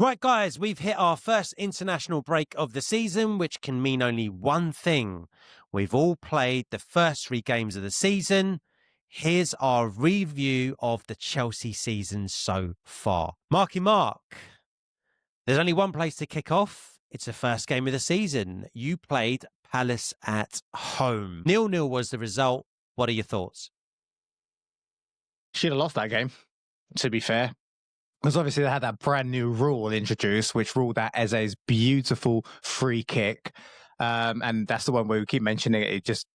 Right, guys, we've hit our first international break of the season, which can mean only one thing. We've all played the first 3 games of the season. Here's our review of the Chelsea season so far. Marky Mark, there's only one place to kick off. It's the first game of the season. You played Palace at home. 0-0 was the result. What are your thoughts? Should have lost that game, to be fair. Because obviously they had that brand new rule introduced, which ruled out Eze's beautiful free kick. And that's the one where we keep mentioning it. It just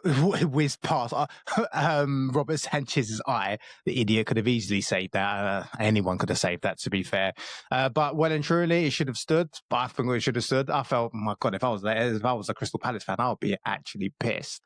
whizzed past Robert Sanchez's eye. The idiot could have easily saved that. Anyone could have saved that, to be fair. But well and truly, it should have stood. But I think it should have stood. I felt, oh my God, if I was a Crystal Palace fan, I would be actually pissed.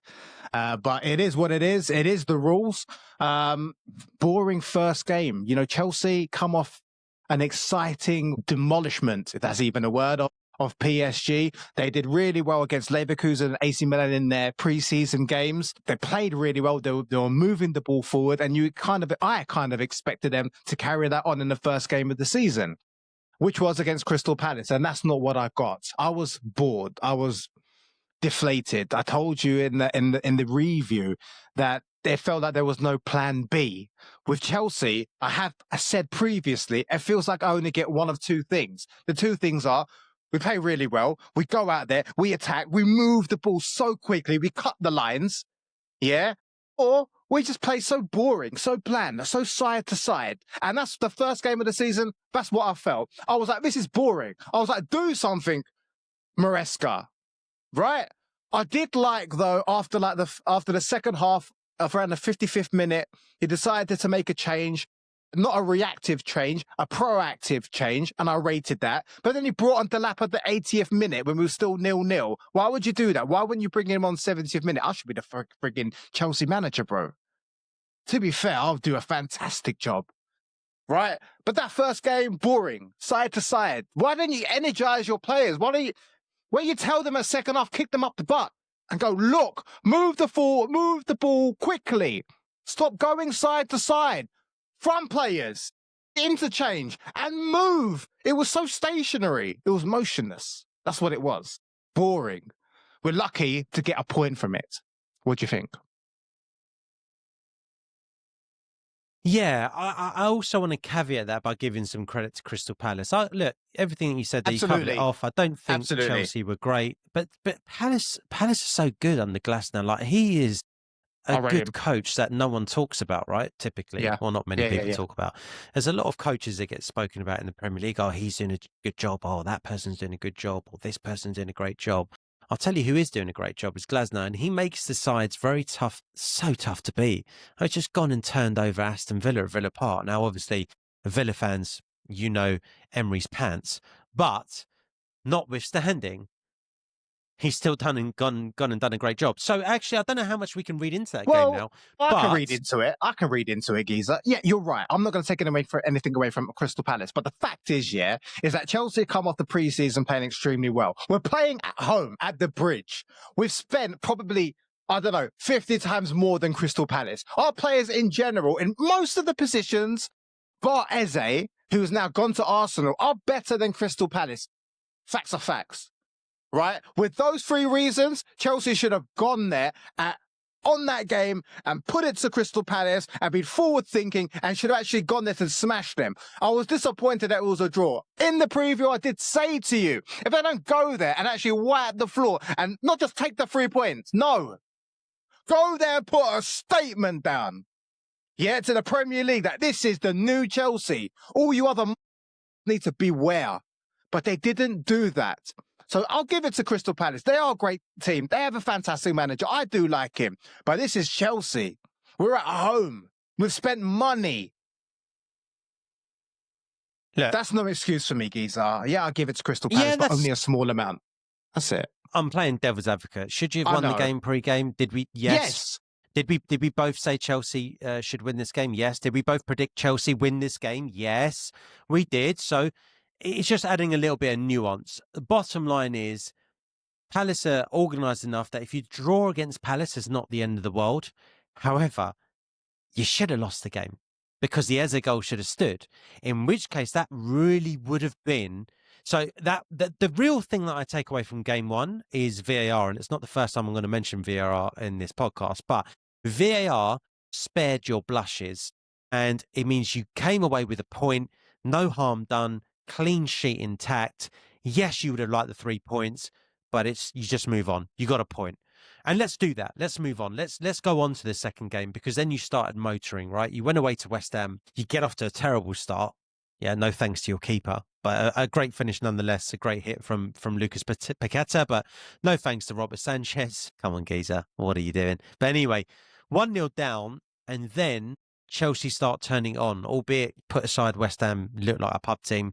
But it is what it is. It is the rules. Boring first game. You know, Chelsea come off an exciting demolishment, if that's even a word, of PSG. They did really well against Leverkusen and AC Milan in their pre-season games. They played really well. They were moving the ball forward, and I kind of expected them to carry that on in the first game of the season, which was against Crystal Palace, and that's not what I got. I was bored. I was deflated. I told you in the review that it felt like there was no plan B. With Chelsea, I said previously, it feels like I only get one of two things. The two things are, we play really well, we go out there, we attack, we move the ball so quickly, we cut the lines, yeah? Or we just play so boring, so bland, so side to side. And that's the first game of the season. That's what I felt. I was like, this is boring. I was like, do something, Maresca, right? I did like, though, after the second half, around the 55th minute, he decided to make a change. Not a reactive change, a proactive change, and I rated that. But then he brought on Delap at the 80th minute when we were still 0-0. Why would you do that? Why wouldn't you bring him on 70th minute? I should be the frigging Chelsea manager, bro. To be fair, I'll do a fantastic job, right? But that first game, boring, side to side. Why didn't you energize your players? Why don't you tell them at second half, kick them up the butt and go, look, move the ball quickly. Stop going side to side. Front players, interchange, and move. It was so stationary. It was motionless. That's what it was. Boring. We're lucky to get a point from it. What do you think? Yeah, I also want to caveat that by giving some credit to Crystal Palace. Look, everything you said, that you covered it off. I don't think Chelsea were great, but Palace is so good under Glasner. Like, he is a good coach that no one talks about, right? Typically, or not many people talk about. There's a lot of coaches that get spoken about in the Premier League. Oh, he's doing a good job. Oh, that person's doing a good job. Or this person's doing a great job. I'll tell you who is doing a great job is Glasner, and he makes the sides very tough, so tough to beat. I've just gone and turned over Aston Villa at Villa Park. Now, obviously, Villa fans, you know Emery's pants, but notwithstanding, he's still gone and done a great job. So actually, I don't know how much we can read into that game now. I can read into it, Geezer. Yeah, you're right. I'm not going to take anything away from Crystal Palace. But the fact is is that Chelsea come off the pre-season playing extremely well. We're playing at home at the Bridge. We've spent probably, 50 times more than Crystal Palace. Our players in general, in most of the positions, bar Eze, who has now gone to Arsenal, are better than Crystal Palace. Facts are facts. Right? With those 3 reasons, Chelsea should have gone there on that game and put it to Crystal Palace and been forward-thinking and should have actually gone there to smash them. I was disappointed that it was a draw. In the preview, I did say to you, if they don't go there and actually wipe the floor and not just take the 3 points, no. Go there and put a statement down. Yeah, to the Premier League that this is the new Chelsea. All you other need to beware. But they didn't do that. So I'll give it to Crystal Palace. They are a great team. They have a fantastic manager. I do like him. But this is Chelsea. We're at home. We've spent money. Look, that's no excuse for me, Geezer. Yeah, I'll give it to Crystal Palace, but only a small amount. That's it. I'm playing devil's advocate. Should you have won the game pre-game? Did we? Yes. Did we both say Chelsea should win this game? Yes. Did we both predict Chelsea win this game? Yes, we did. So it's just adding a little bit of nuance. The bottom line is Palace are organised enough that if you draw against Palace, it's not the end of the world. However, you should have lost the game. because the Eze goal should have stood, in which case that really would have been. So that the real thing that I take away from game one is VAR, and it's not the first time I'm going to mention VAR in this podcast, but VAR spared your blushes, and it means you came away with a point, no harm done, clean sheet intact. Yes, you would have liked the 3 points, but you just move on. You got a point. And let's do that. Let's move on. Let's go on to the second game, because then you started motoring, right? You went away to West Ham. You get off to a terrible start. Yeah, no thanks to your keeper, but a great finish nonetheless. A great hit from Lucas Paqueta, but no thanks to Robert Sánchez. Come on, geezer, what are you doing? But anyway, 1-0 down, and then Chelsea start turning on, albeit put aside West Ham looked like a pub team.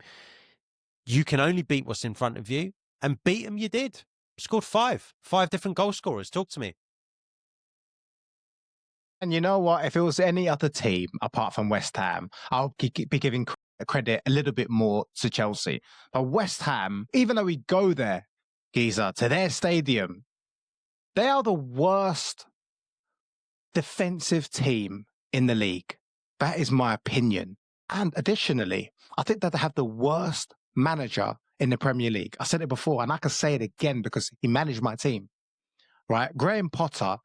You can only beat what's in front of you, and beat them you did. Scored five different goal scorers. Talk to me. And you know what? If it was any other team apart from West Ham, I'll be giving credit a little bit more to Chelsea. But West Ham, even though we go there, geezer, to their stadium, they are the worst defensive team in the league. That is my opinion. And additionally, I think that they have the worst manager in the Premier League. I said it before, and I can say it again because he managed my team, right? Graham Potter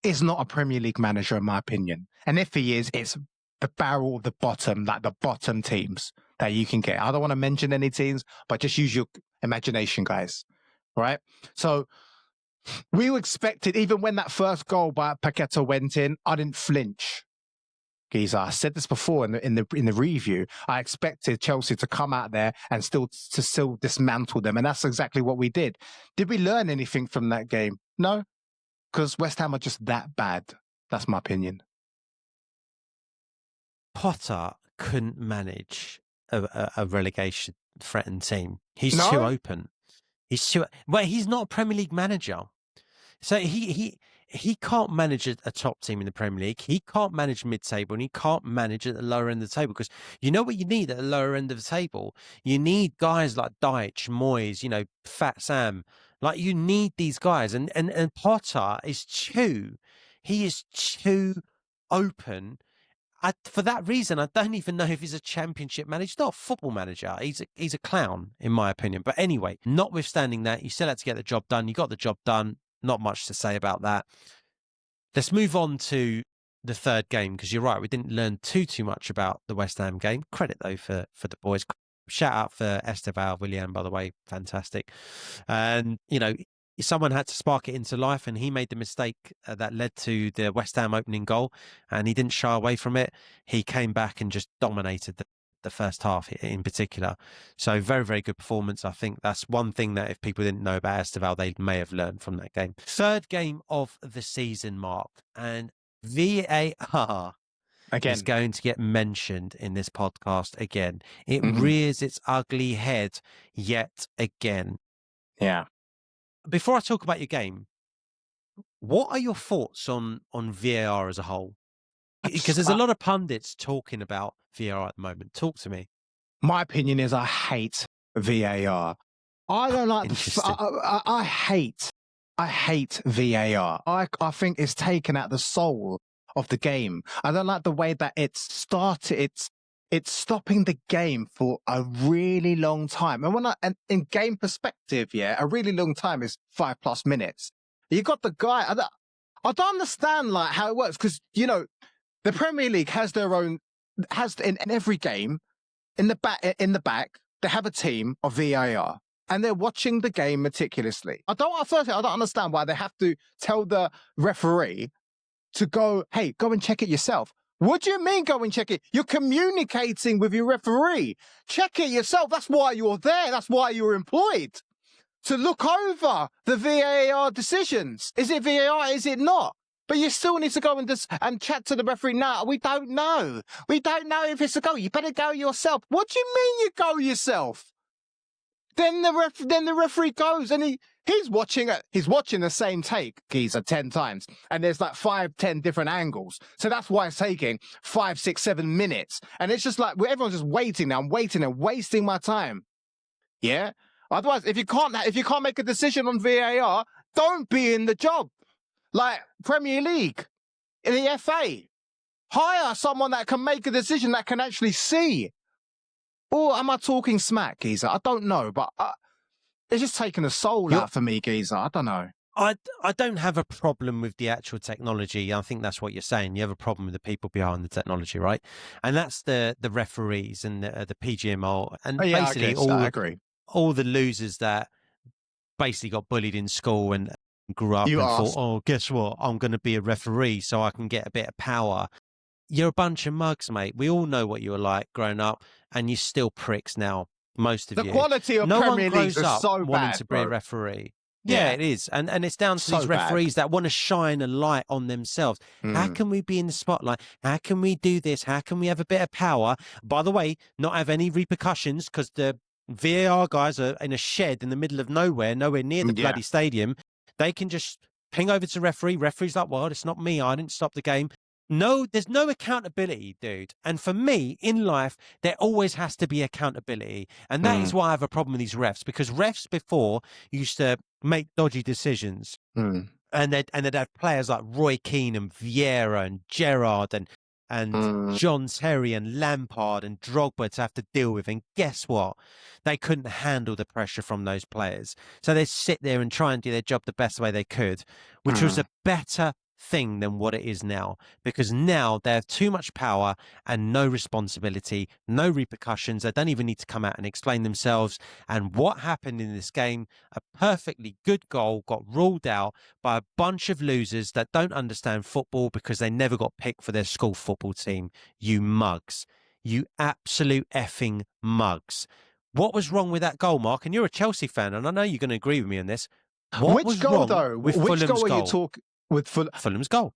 is not a Premier League manager, in my opinion. And if he is, it's the barrel of the bottom, like the bottom teams that you can get. I don't want to mention any teams, but just use your imagination, guys, right? So we expected, even when that first goal by Paqueta went in, I didn't flinch. Geezer, I said this before in the review. I expected Chelsea to come out there and still dismantle them, and that's exactly what we did. Did we learn anything from that game? No, because West Ham are just that bad. That's my opinion. Potter couldn't manage a relegation threatened team. He's too open. He's not a Premier League manager. So he can't manage a top team in the Premier League. He can't manage mid-table, and he can't manage at the lower end of the table, because you know what you need at the lower end of the table? You need guys like Dyche, Moyes, Fat Sam. Like, you need these guys. And Potter is too open. For that reason, I don't even know if he's a championship manager. He's not a football manager. He's a clown, in my opinion. But anyway, notwithstanding that, you still had to get the job done. You got the job done. Not much to say about that. Let's move on to the third game, because you're right, we didn't learn too much about the West Ham game. Credit, though, for the boys. Shout out for Estevão, Willian, by the way. Fantastic. And, someone had to spark it into life, and he made the mistake that led to the West Ham opening goal, and he didn't shy away from it. He came back and just dominated the first half in particular. So very, very good performance. I think that's one thing that if people didn't know about Estevão, they may have learned from that game. Third game of the season, Mark, and VAR again is going to get mentioned in this podcast again. It rears its ugly head yet again. Yeah. Before I talk about your game, what are your thoughts on VAR as a whole? Because there's a lot of pundits talking about VAR at the moment. Talk to me. My opinion is I hate VAR. I don't like I hate VAR. I think it's taken out the soul of the game. I don't like the way that it's stopping the game for a really long time. And in game perspective, a really long time is 5+ minutes. You got the guy. I don't understand how it works, because the Premier League has their own, in every game, in the back, they have a team of VAR, and they're watching the game meticulously. I don't understand why they have to tell the referee to go and check it yourself. What do you mean go and check it? You're communicating with your referee. Check it yourself. That's why you're there. That's why you're employed. To look over the VAR decisions. Is it VAR? Is it not? But you still need to go and chat to the referee. No, we don't know. We don't know if it's a goal. You better go yourself. What do you mean you go yourself? Then the referee goes and he's watching the same take, geezer, 10 times. And there's 5-10 different angles. So that's why it's taking 5, 6, 7 minutes. And it's just everyone's just waiting now. I'm waiting and wasting my time. Yeah? Otherwise, if you can't make a decision on VAR, don't be in the job. Like Premier League, in the FA, Hire someone that can make a decision, that can actually see. Or am I talking smack, Geezer? I don't know, but it's just taking the soul out for me, Geezer. I don't know. I don't have a problem with the actual technology. I think that's what you're saying. You have a problem with the people behind the technology, right? And that's the referees and the PGMO and basically all the losers that basically got bullied in school and grew up thought, oh, guess what? I'm going to be a referee so I can get a bit of power. You're a bunch of mugs, mate. We all know what you were like growing up, and you're still pricks now, most of you. The quality of Premier League is so bad, wanting to be a referee. Yeah, it is. And it's down to these referees that want to shine a light on themselves. How can we be in the spotlight? How can we do this? How can we have a bit of power? By the way, not have any repercussions because the VAR guys are in a shed in the middle of nowhere near the bloody stadium. They can just ping over to referee. Referee's like, well, it's not me. I didn't stop the game. No, there's no accountability, dude. And for me, in life, there always has to be accountability. And that is why I have a problem with these refs, because refs before used to make dodgy decisions. And they'd have players like Roy Keane and Vieira and Gerrard and John Terry and Lampard and Drogba to have to deal with. And guess what? They couldn't handle the pressure from those players. So they'd sit there and try and do their job the best way they could, which was a better thing than what it is now, because now they have too much power and no responsibility, no repercussions. They don't even need to come out and explain themselves. And what happened in this game, a perfectly good goal got ruled out by a bunch of losers that don't understand football because they never got picked for their school football team. You mugs, you absolute effing mugs. What was wrong with that goal, Mark? And you're a Chelsea fan, and I know you're going to agree with me on this. Which goal, though? Which goal are you talking? With Fulham's goal.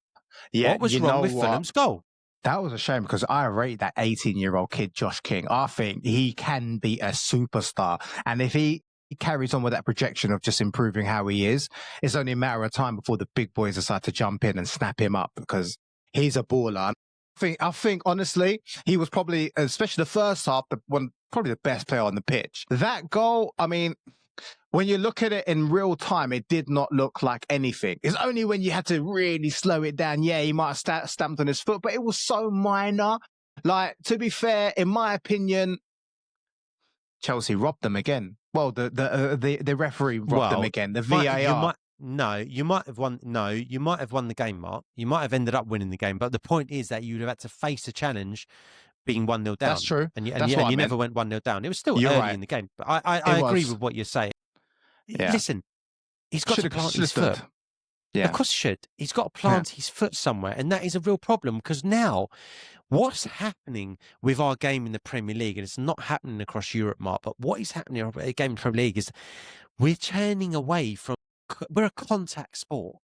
Yeah, what was wrong with Fulham's goal? That was a shame because I rate that 18-year-old kid, Josh King. I think he can be a superstar. And if he carries on with that projection of just improving how he is, it's only a matter of time before the big boys decide to jump in and snap him up because he's a baller. I think honestly, he was probably, especially the first half, probably the best player on the pitch. That goal, I mean, when you look at it in real time, it did not look like anything. It's only when you had to really slow it down. Yeah, he might have stamped on his foot, but it was so minor. Like, to be fair, in my opinion, Chelsea robbed them again. Well, the referee robbed them again. The VAR. You might have won. No, you might have won the game, Mark. You might have ended up winning the game. But the point is that you'd have had to face a challenge being 1-0 down. That's true. And you never went 1-0 down. It was still early in the game. But I agree with what you're saying. Yeah. Listen, he's got to plant his foot. Yeah. Of course he should. He's got to plant his foot somewhere. And that is a real problem because now what's happening with our game in the Premier League, and it's not happening across Europe, Mark, but what is happening in our game in the Premier League is we're turning away from, we're a contact sport.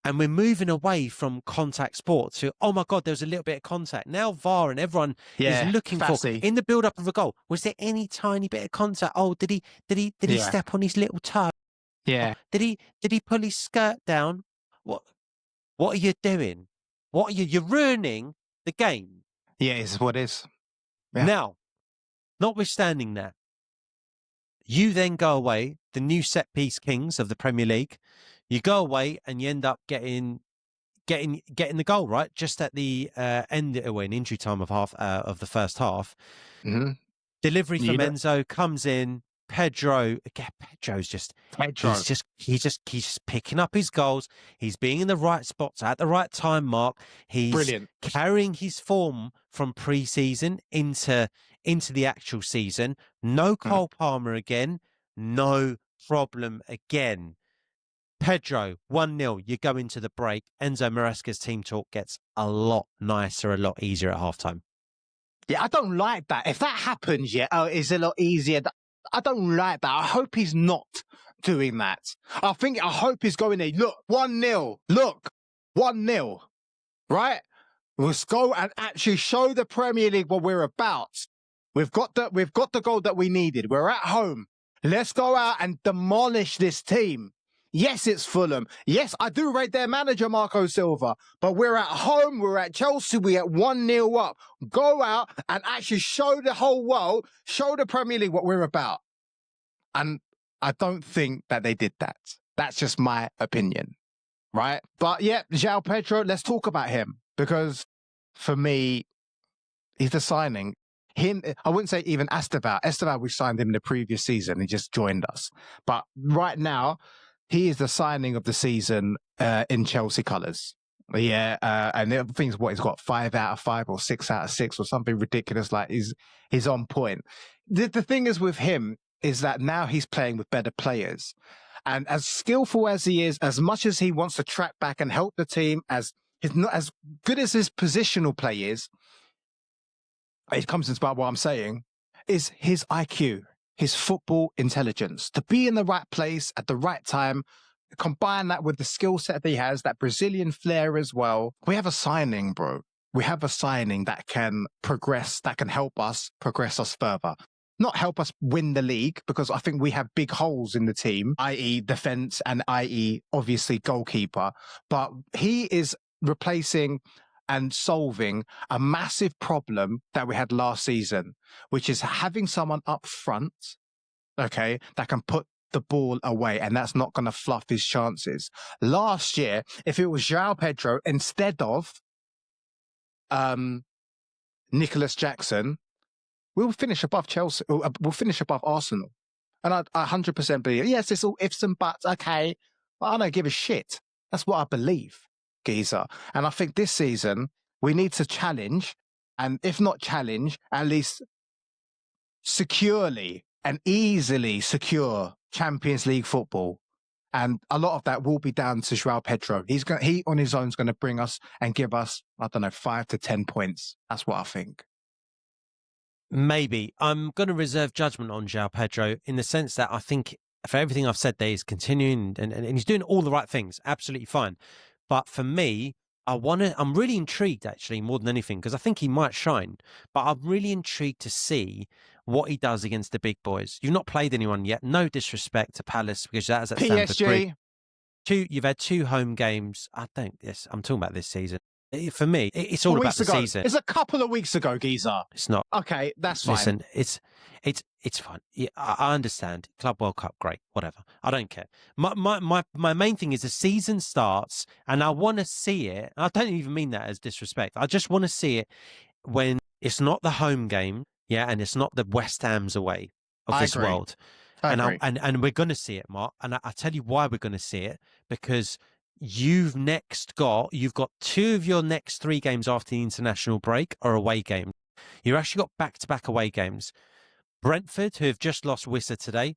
And we're moving away from contact sport to, oh my God, there was a little bit of contact. Now VAR and everyone is looking for, in the build-up of a goal, was there any tiny bit of contact? Oh, did he step on his little toe? Yeah. Did he pull his skirt down? What are you doing? You're ruining the game. Yeah, it's what it is. Yeah. Now, notwithstanding that, you then go away, the new set-piece kings of the Premier League. You go away and you end up getting the goal, right? Just at the end, in injury time of the first half. Delivery from Enzo comes in. Pedro, again, he's picking up his goals. He's being in the right spots at the right time, Mark. He's carrying his form from pre-season into the actual season. No Cole Palmer again. No problem again. Pedro, 1-0, you go into the break. Enzo Maresca's team talk gets a lot nicer, a lot easier at halftime. Yeah, I don't like that. If that happens, it's a lot easier. I don't like that. I hope he's not doing that. I hope he's going there. Look, 1-0. Look, 1-0. Right? Let's go and actually show the Premier League what we're about. We've got the goal that we needed. We're at home. Let's go out and demolish this team. Yes, it's Fulham. Yes, I do rate their manager, Marco Silva. But we're at home. We're at Chelsea. We're at 1-0 up. Go out and actually show the whole world, show the Premier League what we're about. And I don't think that they did that. That's just my opinion. Right? But yeah, João Pedro, let's talk about him. because for me, he's the signing. I wouldn't say even Estevão. Estevão, we signed him the previous season. He just joined us. But right now, he is the signing of the season in Chelsea colours. Yeah, and the other thing's he's got 5 out of 5 or 6 out of 6 or something ridiculous. Like he's on point. The thing is with him is that now he's playing with better players, and as skillful as he is, as much as he wants to track back and help the team, as he's not as good as his positional play is. It comes into what I'm saying is his IQ, his football intelligence, to be in the right place at the right time. Combine that with the skill set that he has, that Brazilian flair as well. We have a signing, bro. We have a signing that can progress, that can help us progress us further. Not help us win the league, because I think we have big holes in the team, i.e. defense and i.e. obviously goalkeeper. But he is replacing and solving a massive problem that we had last season, which is having someone up front, okay, that can put the ball away, and that's not going to fluff his chances. Last year, if it was João Pedro instead of Nicholas Jackson, we'll finish above Chelsea. We'll finish above Arsenal. And I 100% believe, yes, it's all ifs and buts, okay, but I don't give a shit. That's what I believe, geezer. And I think this season, we need to challenge, and if not challenge, at least securely and easily secure Champions League football. And a lot of that will be down to João Pedro. He on his own is going to bring us and give us, I don't know, 5 to 10 points. That's what I think. Maybe. I'm going to reserve judgment on João Pedro in the sense that I think for everything I've said there, he's continuing and he's doing all the right things. Absolutely fine. But for me, I'm really intrigued actually more than anything, because I think he might shine, but I'm really intrigued to see what he does against the big boys. You've not played anyone yet. No disrespect to Palace, because that is at Stamford Bridge. You've had 2 home games. I'm talking about this season. For me, it's all about the season. It's a couple of weeks ago, geezer. It's not. Okay, that's fine. Listen, it's fine. Yeah, I understand. Club World Cup, great, whatever. I don't care. My main thing is the season starts, and I want to see it. I don't even mean that as disrespect. I just want to see it when it's not the home game, yeah, and it's not the West Ham's away of this world. And we're going to see it, Mark. And I tell you why we're going to see it, because you've got 2 of your next 3 games after the international break are away games. You've actually got back-to-back away games. Brentford, who have just lost Wissa today,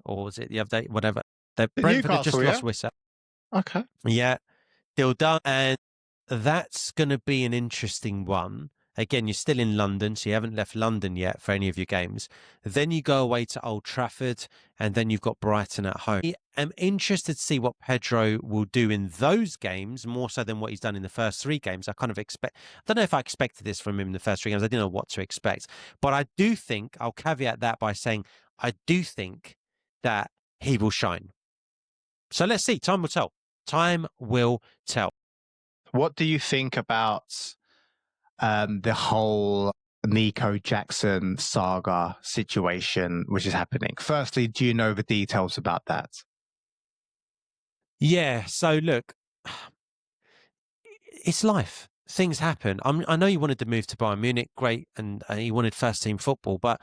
or was it the other day? Whatever. Brentford have just lost Wissa. Okay. Yeah, still done. And that's going to be an interesting one. Again, you're still in London, so you haven't left London yet for any of your games. Then you go away to Old Trafford, and then you've got Brighton at home. I'm interested to see what Pedro will do in those games, more so than what he's done in the first 3 games. I don't know if I expected this from him in the first 3 games. I didn't know what to expect. But I do think, I'll caveat that by saying, I do think that he will shine. So let's see. Time will tell. Time will tell. What do you think about the whole Nico Jackson saga situation which is happening? Firstly, do you know the details about that? Yeah, so look, it's life. Things happen. I know you wanted to move to Bayern Munich, great, and you wanted first team football, but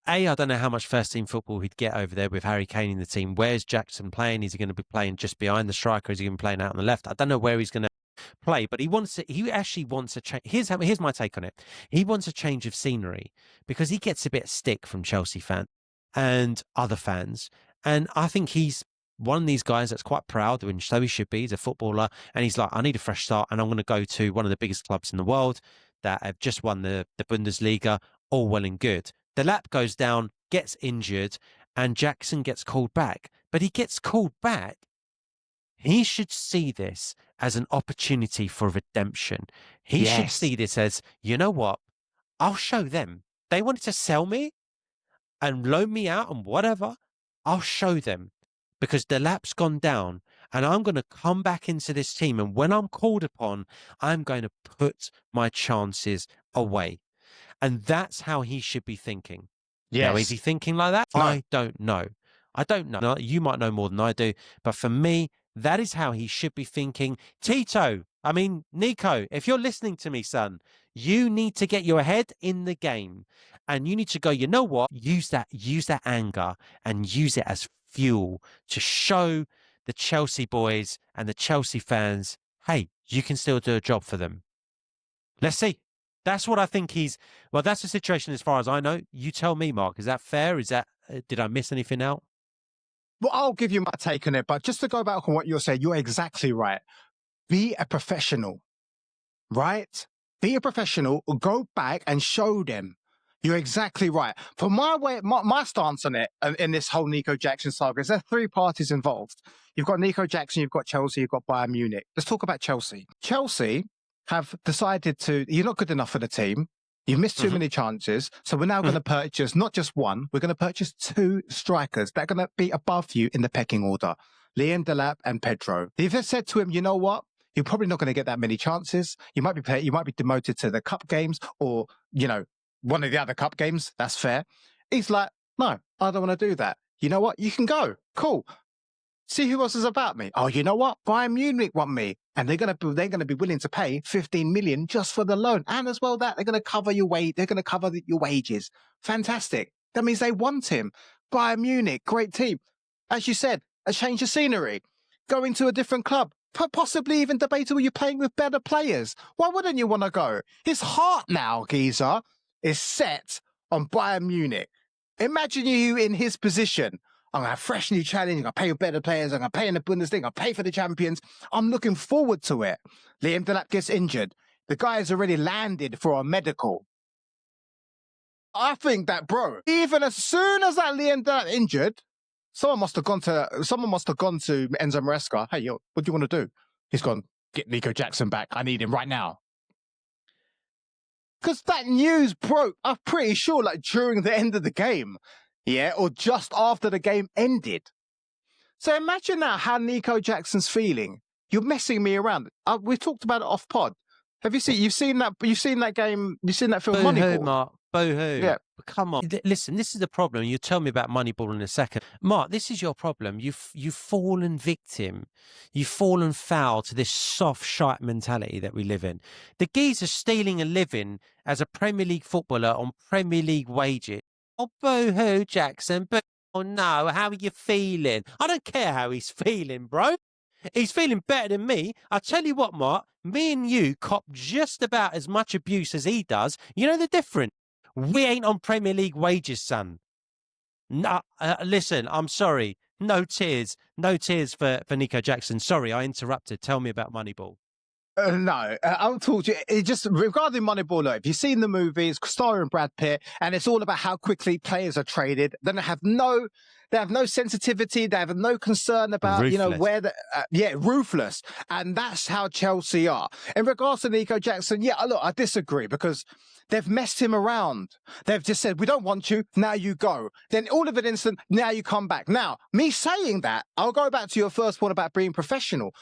I don't know how much first team football he'd get over there with Harry Kane in the team. Where's Jackson playing? Is he going to be playing just behind the striker? Is he going to be playing out on the left? I don't know where he's going to play, but he actually wants a change. Here's my take on it. He wants a change of scenery because he gets a bit of stick from Chelsea fans and other fans. And I think he's one of these guys that's quite proud, and so he should be. He's a footballer, and he's like, I need a fresh start, and I'm going to go to one of the biggest clubs in the world that have just won the Bundesliga. All well and good. The lap goes down, gets injured, and Jackson gets called back. But he gets called back. He should see this as an opportunity for redemption. He should see this as, you know what? I'll show them. They wanted to sell me and loan me out and whatever. I'll show them, because the lap's gone down, and I'm going to come back into this team. And when I'm called upon, I'm going to put my chances away. And that's how he should be thinking. Yes. Now, is he thinking like that? No. I don't know. You might know more than I do. But for me, that is how he should be thinking. Tito, I mean, Nico, if you're listening to me, son, you need to get your head in the game and you need to go, you know what? Use that anger and use it as fuel to show the Chelsea boys and the Chelsea fans, hey, you can still do a job for them. Let's see. That's what I think that's the situation as far as I know. You tell me, Mark, is that fair? Did I miss anything out? Well, I'll give you my take on it, but just to go back on what you're saying, you're exactly right. Be a professional, right? Be a professional, go back and show them. You're exactly right. For my stance on it, in this whole Nico Jackson saga, is there are three parties involved. You've got Nico Jackson, you've got Chelsea, you've got Bayern Munich. Let's talk about Chelsea. Chelsea have decided you're not good enough for the team. You've missed too many chances. So we're now going to purchase not just one, we're going to purchase two strikers that are going to be above you in the pecking order. Liam Delap and Pedro. They've said to him, you know what? You're probably not going to get that many chances. You might be demoted to the cup games or, one of the other cup games. That's fair. He's like, no, I don't want to do that. You know what? You can go. Cool. See who else is about me. Oh, you know what? Bayern Munich want me. And they're going to be willing to pay 15 million just for the loan. And as well that they're going to cover your they're going to cover your wages. Fantastic. That means they want him. Bayern Munich, great team. As you said, a change of scenery. Going to a different club. Possibly even debatable you're playing with better players. Why wouldn't you want to go? His heart now, geezer, is set on Bayern Munich. Imagine you in his position. I'm going to have fresh new challenge. I'm going to pay with better players. I'm going to pay in the Bundesliga. I'm going to pay for the champions. I'm looking forward to it. Liam Delap gets injured. The guy has already landed for a medical. I think that, bro, even as soon as that Liam Delap injured, someone must have gone to Enzo Maresca. Hey, yo, what do you want to do? He's gone, get Nico Jackson back. I need him right now. Because that news broke, I'm pretty sure, during the end of the game. Yeah, or just after the game ended. So imagine now how Nico Jackson's feeling. You're messing me around. We talked about it off pod. You've seen that game? You've seen that film Moneyball? Mark. Boo-hoo. Yeah. Come on. Listen, this is the problem. You tell me about Moneyball in a second. Mark, this is your problem. You've fallen victim. You've fallen foul to this soft, shite mentality that we live in. The geezer stealing a living as a Premier League footballer on Premier League wages. Oh, boo-hoo, Jackson. Oh, no. How are you feeling? I don't care how he's feeling, bro. He's feeling better than me. I tell you what, Mark, me and you cop just about as much abuse as he does. You know the difference? We ain't on Premier League wages, son. No, listen, I'm sorry. No tears. No tears for Nico Jackson. Sorry, I interrupted. Tell me about Moneyball. No, I'll talk to you. It just regarding Moneyball, look, if you've seen the movie, it's starring Brad Pitt, and it's all about how quickly players are traded. Then they have no sensitivity. They have no concern about, ruthless. Where ruthless. And that's how Chelsea are. In regards to Nico Jackson, look, I disagree because they've messed him around. They've just said, we don't want you. Now you go. Then all of an instant, now you come back. Now, me saying that, I'll go back to your first point about being professional.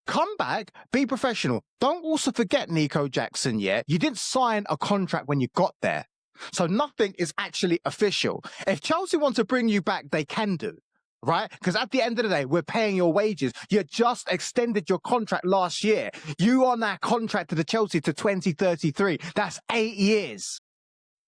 Come back, be professional. Don't also forget, Nico Jackson, you didn't sign a contract when you got there. So nothing is actually official. If Chelsea want to bring you back, they can do, right? Because at the end of the day, we're paying your wages. You just extended your contract last year. You on that contract to the Chelsea to 2033. That's 8 years.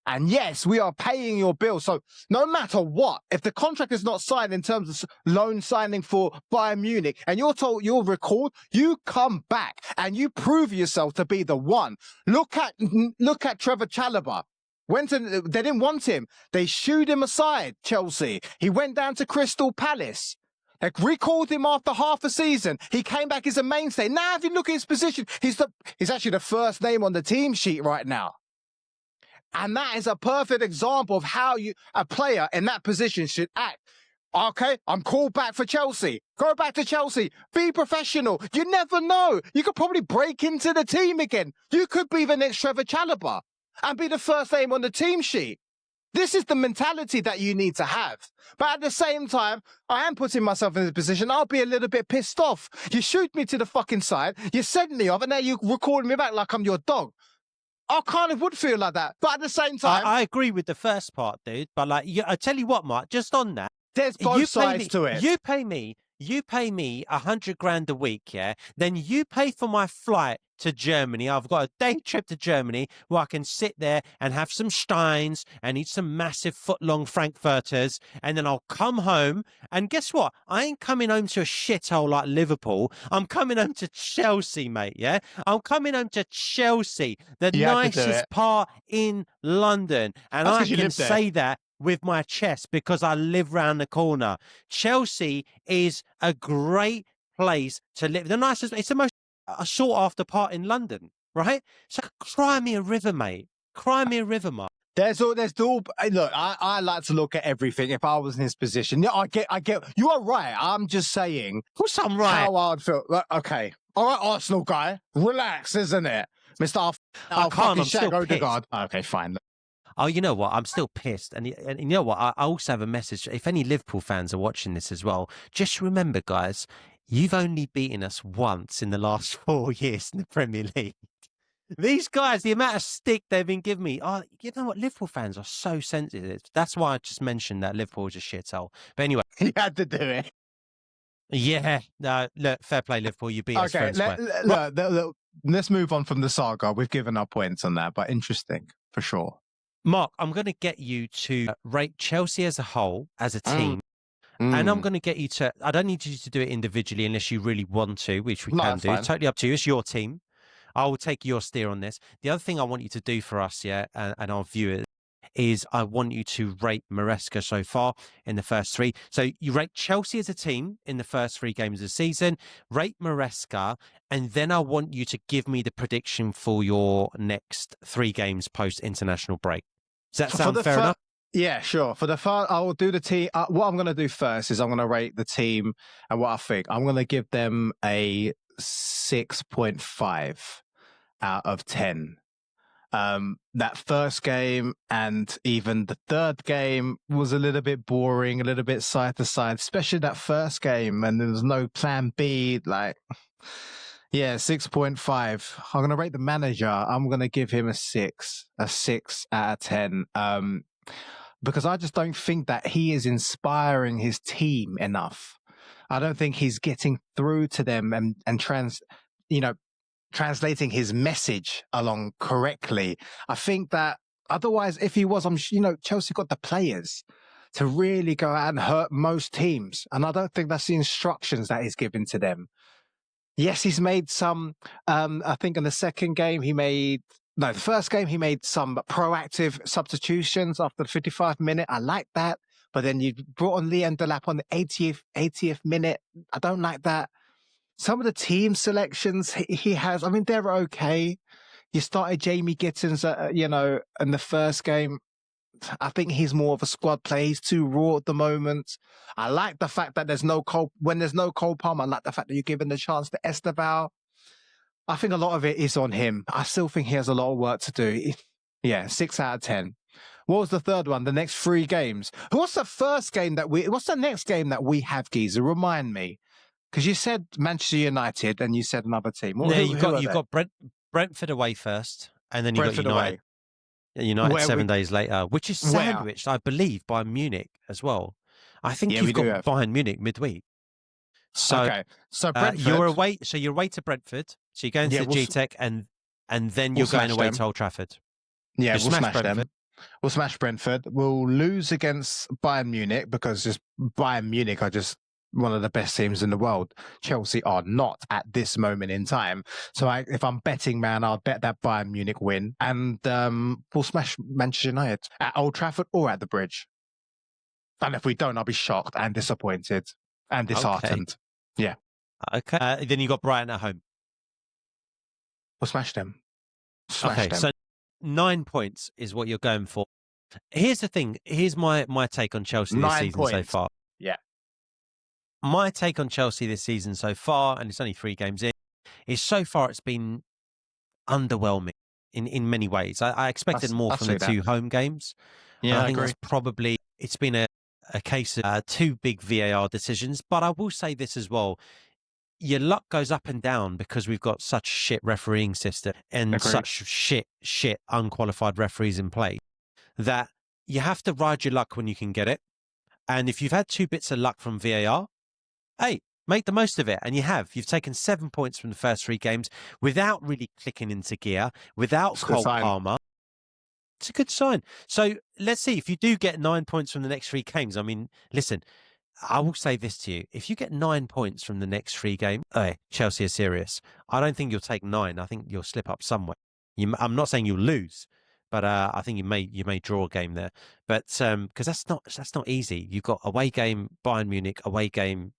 And yes, we are paying your bill. So no matter what, if the contract is not signed in terms of loan signing for Bayern Munich and you're told you'll record, you come back and you prove yourself to be the one. Look at Trevor Chalobah. They didn't want him. They shooed him aside, Chelsea. He went down to Crystal Palace. They recalled him after half a season. He came back as a mainstay. Now, if you look at his position, he's actually the first name on the team sheet right now. And that is a perfect example of how a player in that position should act. Okay, I'm called back for Chelsea. Go back to Chelsea. Be professional. You never know. You could probably break into the team again. You could be the next Trevor Chalobah and be the first name on the team sheet. This is the mentality that you need to have. But at the same time, I am putting myself in this position. I'll be a little bit pissed off. You shoot me to the fucking side. You send me off and now you record me back like I'm your dog. I kind of would feel like that. But at the same time... I agree with the first part, dude. But I tell you what, Mark, just on that... There's both sides to it. You pay me you pay me 100 grand a week, yeah? Then you pay for my flight to Germany. I've got a day trip to Germany where I can sit there and have some Steins and eat some massive foot-long Frankfurters, and then I'll come home. And guess what? I ain't coming home to a shithole like Liverpool. I'm coming home to Chelsea, mate, yeah? I'm coming home to Chelsea, the nicest part in London. And I can say that with my chest because I live round the corner. Chelsea is a great place to live. The nicest, it's the most sought after part in London, right? So cry me a river, mate. Cry me a river, Mark. There's all. Look, I like to look at everything. If I was in his position, yeah, I get. You are right. I'm just saying. Of course, I'm right. How I'd feel. Okay, all right, Arsenal guy, relax, isn't it, Mister? I can't. I'm still pissed. Okay, fine. Oh, you know what? I'm still pissed. And you know what? I also have a message. If any Liverpool fans are watching this as well, just remember, guys, you've only beaten us once in the last 4 years in the Premier League. These guys, the amount of stick they've been giving me. Oh, you know what? Liverpool fans are so sensitive. That's why I just mentioned that Liverpool is a shithole. But anyway. You had to do it. Yeah. No, look, fair play, Liverpool. You beat us. Okay, look, let's move on from the saga. We've given our points on that, but interesting for sure. Mark, I'm going to get you to rate Chelsea as a whole, as a team. And I'm going to get you to, I don't need you to do it individually unless you really want to, which we can do. Fine. Totally up to you. It's your team. I will take your steer on this. The other thing I want you to do for us, yeah, and our viewers, is I want you to rate Maresca so far in the first three. So you rate Chelsea as a team in the first 3 games of the season, rate Maresca, and then I want you to give me the prediction for your next 3 games post-international break. Does that sound fair enough? Yeah, sure. For the first, I will do the team. What I'm going to do first is I'm going to rate the team and what I think. I'm going to give them a 6.5 out of 10. That first game and even the third game was a little bit boring, a little bit side to side, especially that first game, and there was no plan B. Like, yeah, 6.5. I'm going to rate the manager. I'm going to give him a 6 out of 10. Because I just don't think that he is inspiring his team enough. I don't think he's getting through to them and translating his message along correctly. I think that otherwise, if he was, Chelsea got the players to really go out and hurt most teams. And I don't think that's the instructions that he's giving to them. Yes, he's made some, I think in the second game, the first game, he made some proactive substitutions after the 55th minute. I like that. But then you brought on Liam Delap on the 80th minute. I don't like that. Some of the team selections he has, they're okay. You started Jamie Gittins, in the first game. I think he's more of a squad player. He's too raw at the moment. I like the fact that when there's no Cole Palmer, I like the fact that you're giving the chance to Estevão. I think a lot of it is on him. I still think he has a lot of work to do. Yeah, 6 out of 10. What was the third one? The next 3 games. What's the next game that we have, Geezer? Remind me. Because you said Manchester United and you said another team. You've got Brentford away first, and then you've got United. United 7 days later, which is sandwiched, I believe, by Munich as well. I think you've got Bayern Munich midweek. So, okay. So you're away to Brentford. So you're going to the GTEC and then you're going away to Old Trafford. Yeah, we'll smash Brentford. We'll smash Brentford. We'll lose against Bayern Munich because just Bayern Munich are just one of the best teams in the world. Chelsea are not at this moment in time. So if I'm betting, man, I'll bet that Bayern Munich win. And we'll smash Manchester United at Old Trafford or at the Bridge. And if we don't, I'll be shocked and disappointed and disheartened. Okay. Yeah. Okay. Then you got Brighton at home. We'll smash them. So 9 points is what you're going for. Here's the thing. Here's my take on Chelsea this season so far. Yeah. My take on Chelsea this season so far, and it's only 3 games in, is so far it's been underwhelming in many ways. I expected more from the 2 home games. Yeah, I think it's been a case of 2 big VAR decisions. But I will say this as well. Your luck goes up and down because we've got such shit refereeing system and such shit unqualified referees in play that you have to ride your luck when you can get it. And if you've had 2 bits of luck from VAR, hey, Make the most of it, and you have. You've taken 7 points from the first 3 games without really clicking into gear, without Cole Palmer. It's a good sign. So let's see, if you do get 9 points from the next 3 games, I mean, listen, I will say this to you. If you get 9 points from the next 3 games, Chelsea are serious. I don't think you'll take 9. I think you'll slip up somewhere. I'm not saying you'll lose, but I think you may draw a game there. But because that's not easy. You've got away game, Bayern Munich, away game,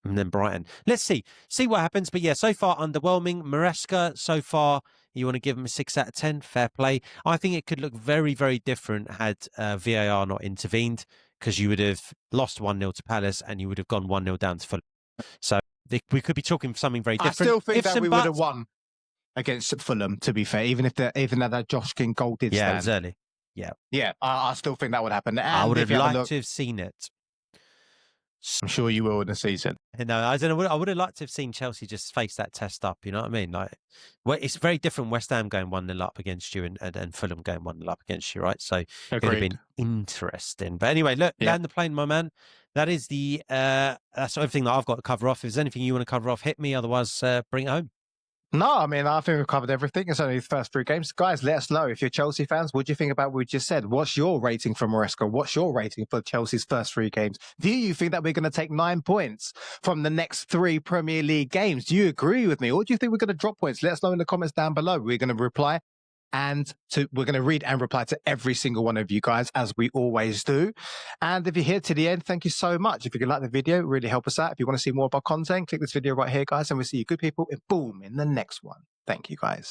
and then Brighton. Let's see what happens. But yeah, so far underwhelming. Maresca, so far, you want to give him a 6 out of 10. Fair play. I think it could look very, very different had VAR not intervened, because you would have lost 1-0 to Palace and you would have gone 1-0 down to Fulham. So we could be talking something very different. I still think that we would have won against Fulham, to be fair, even though that Josh King goal did stand. Yeah, it was early. Yeah, I still think that would happen. And I would have liked to have seen it. I'm sure you will in the season. No, I don't know. I would have liked to have seen Chelsea just face that test up. You know what I mean? Like, well, it's very different. West Ham going 1-0 up against you, and Fulham going 1-0 up against you, right? So it would have been interesting. But anyway, look, land the plane, my man. That is that's everything that I've got to cover off. If there's anything you want to cover off, hit me. Otherwise, bring it home. No, I mean, I think we've covered everything. It's only the first 3 games. Guys, let us know if you're Chelsea fans. What do you think about what we just said? What's your rating for Maresca? What's your rating for Chelsea's first 3 games? Do you think that we're going to take 9 points from the next 3 Premier League games? Do you agree with me? Or do you think we're going to drop points? Let us know in the comments down below. We're going to reply. And we're going to read and reply to every single one of you guys, as we always do. And if you're here to the end, thank you so much. If you could like the video, really help us out. If you want to see more of our content, click this video right here, guys. And we'll see you good people in the next one. Thank you, guys.